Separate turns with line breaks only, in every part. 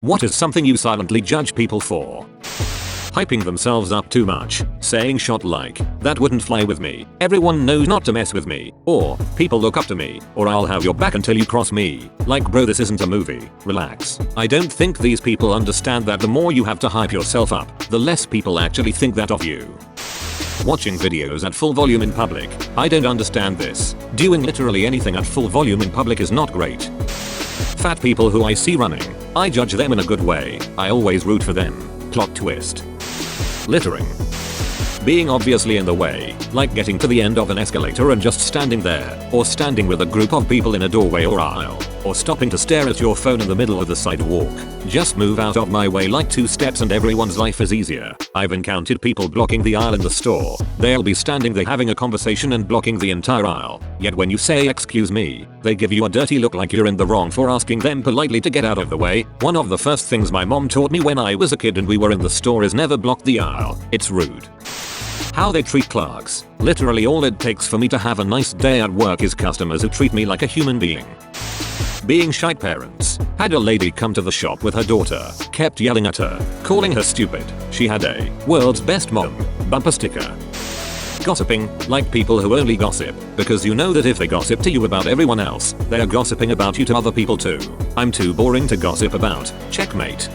What is something you silently judge people for? Hyping themselves up too much, saying shot like, that wouldn't fly with me, everyone knows not to mess with me, or, people look up to me, or I'll have your back until you cross me. Like bro, this isn't a movie, relax. I don't think these people understand that the more you have to hype yourself up, the less people actually think that of you. Watching videos at full volume in public, I don't understand this. Doing literally anything at full volume in public is not great. Fat people who I see running, I judge them in a good way, I always root for them. Plot twist. Littering. Being obviously in the way, like getting to the end of an escalator and just standing there, or standing with a group of people in a doorway or aisle, or stopping to stare at your phone in the middle of the sidewalk. Just move out of my way like 2 steps and everyone's life is easier. I've encountered people blocking the aisle in the store. They'll be standing there having a conversation and blocking the entire aisle. Yet when you say excuse me, they give you a dirty look like you're in the wrong for asking them politely to get out of the way. One of the first things my mom taught me when I was a kid and we were in the store is never block the aisle. It's rude. How they treat clerks. Literally all it takes for me to have a nice day at work is customers who treat me like a human being. Being shy parents. Had a lady come to the shop with her daughter, kept yelling at her, calling her stupid. She had a world's best mom bumper sticker. Gossiping, like people who only gossip because you know that if they gossip to you about everyone else, they are gossiping about you to other people too. I'm too boring to gossip about. Checkmate.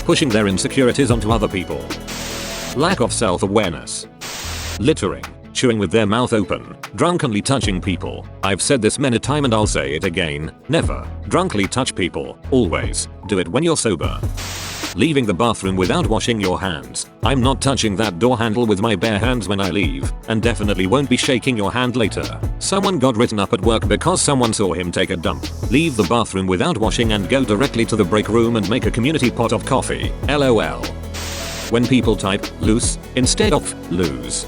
Pushing their insecurities onto other people. Lack of self-awareness. Littering. Chewing with their mouth open, drunkenly touching people. I've said this many times and I'll say it again, never drunkenly touch people, always do it when you're sober. Leaving the bathroom without washing your hands. I'm not touching that door handle with my bare hands when I leave, and definitely won't be shaking your hand later. Someone got written up at work because someone saw him take a dump. Leave the bathroom without washing and go directly to the break room and make a community pot of coffee. LOL. When people type loose instead of lose.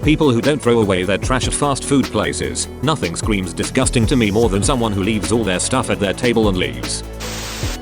People who don't throw away their trash at fast food places. Nothing screams disgusting to me more than someone who leaves all their stuff at their table and leaves.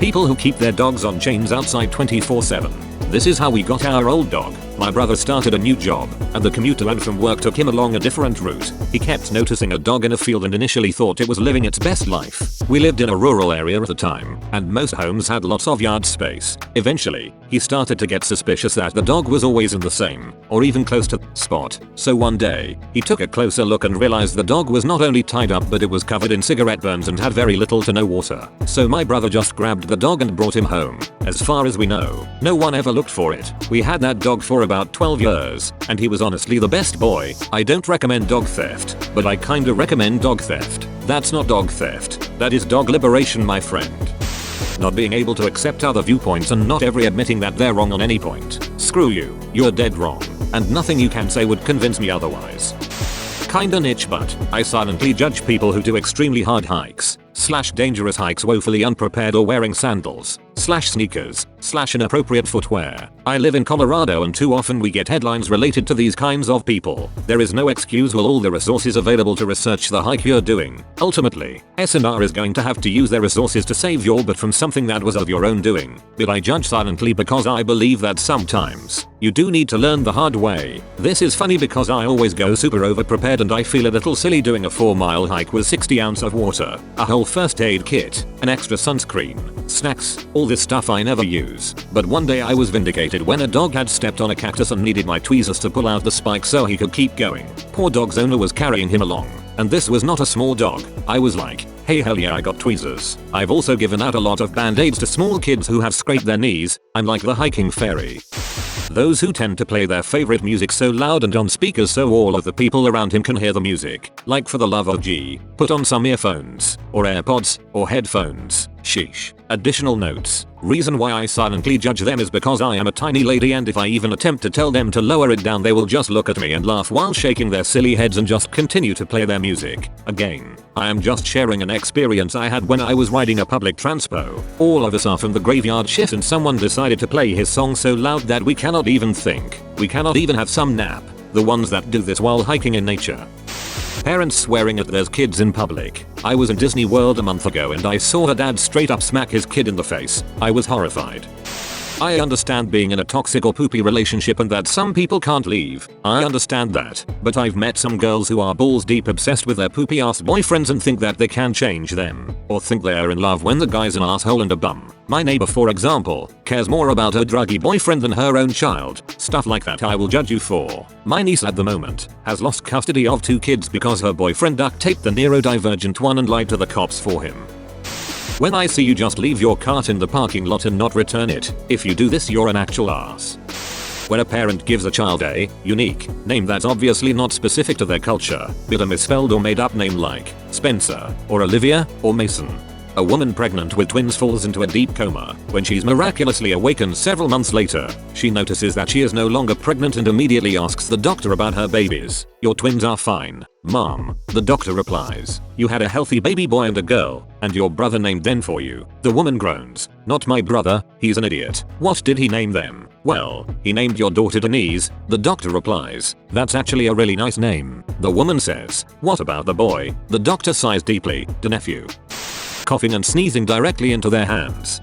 People who keep their dogs on chains outside 24/7. This is how we got our old dog. My brother started a new job, and the commute to and from work took him along a different route. He kept noticing a dog in a field and initially thought it was living its best life. We lived in a rural area at the time, and most homes had lots of yard space. Eventually, he started to get suspicious that the dog was always in the same, or even close to, spot. So one day, he took a closer look and realized the dog was not only tied up but it was covered in cigarette burns and had very little to no water. So my brother just grabbed the dog and brought him home. As far as we know, no one ever looked for it. We had that dog for about 12 years, and he was honestly the best boy. I don't recommend dog theft, but I kinda recommend dog theft. That's not dog theft, that is dog liberation, my friend. Not being able to accept other viewpoints and not ever admitting that they're wrong on any point. Screw you, you're dead wrong, and nothing you can say would convince me otherwise. Kinda niche, but I silently judge people who do extremely hard hikes, / dangerous hikes woefully unprepared or wearing sandals, / sneakers, / inappropriate footwear. I live in Colorado and too often we get headlines related to these kinds of people. There is no excuse with all the resources available to research the hike you're doing. Ultimately, S&R is going to have to use their resources to save your butt from something that was of your own doing. But I judge silently because I believe that sometimes you do need to learn the hard way. This is funny because I always go super over prepared and I feel a little silly doing a 4-mile hike with 60 ounces of water, a whole first aid kit, an extra sunscreen, snacks, all this stuff I never use. But one day I was vindicated when a dog had stepped on a cactus and needed my tweezers to pull out the spike so he could keep going. Poor dog's owner was carrying him along, and this was not a small dog. I was like, hey hell yeah, I got tweezers. I've also given out a lot of band-aids to small kids who have scraped their knees. I'm like the hiking fairy. Those who tend to play their favorite music so loud and on speakers so all of the people around him can hear the music. Like for the love of G, put on some earphones, or AirPods, or headphones. Sheesh. Additional notes. Reason why I silently judge them is because I am a tiny lady and if I even attempt to tell them to lower it down they will just look at me and laugh while shaking their silly heads and just continue to play their music. Again, I am just sharing an experience I had when I was riding a public transpo. All of us are from the graveyard shift and someone decided to play his song so loud that we cannot even think. We cannot even have some nap. The ones that do this while hiking in nature. Parents swearing at their kids in public. I was in Disney World a month ago and I saw her dad straight up smack his kid in the face. I was horrified. I understand being in a toxic or poopy relationship and that some people can't leave. I understand that. But I've met some girls who are balls deep obsessed with their poopy ass boyfriends and think that they can change them. Or think they are in love when the guy's an asshole and a bum. My neighbor, for example, cares more about her druggy boyfriend than her own child. Stuff like that I will judge you for. My niece at the moment has lost custody of 2 kids because her boyfriend duct taped the neurodivergent one and lied to the cops for him. When I see you, just leave your cart in the parking lot and not return it. If you do this, you're an actual ass. When a parent gives a child a unique name that's obviously not specific to their culture, but a misspelled or made up name like Spencer or Olivia or Mason. A woman pregnant with twins falls into a deep coma. When she's miraculously awakened several months later, she notices that she is no longer pregnant and immediately asks the doctor about her babies. "Your twins are fine, Mom," the doctor replies. "You had a healthy baby boy and a girl, and your brother named them for you." The woman groans. "Not my brother, he's an idiot. What did he name them?" "Well, he named your daughter Denise," the doctor replies. "That's actually a really nice name." The woman says, "What about the boy?" The doctor sighs deeply. "The nephew." Coughing and sneezing directly into their hands.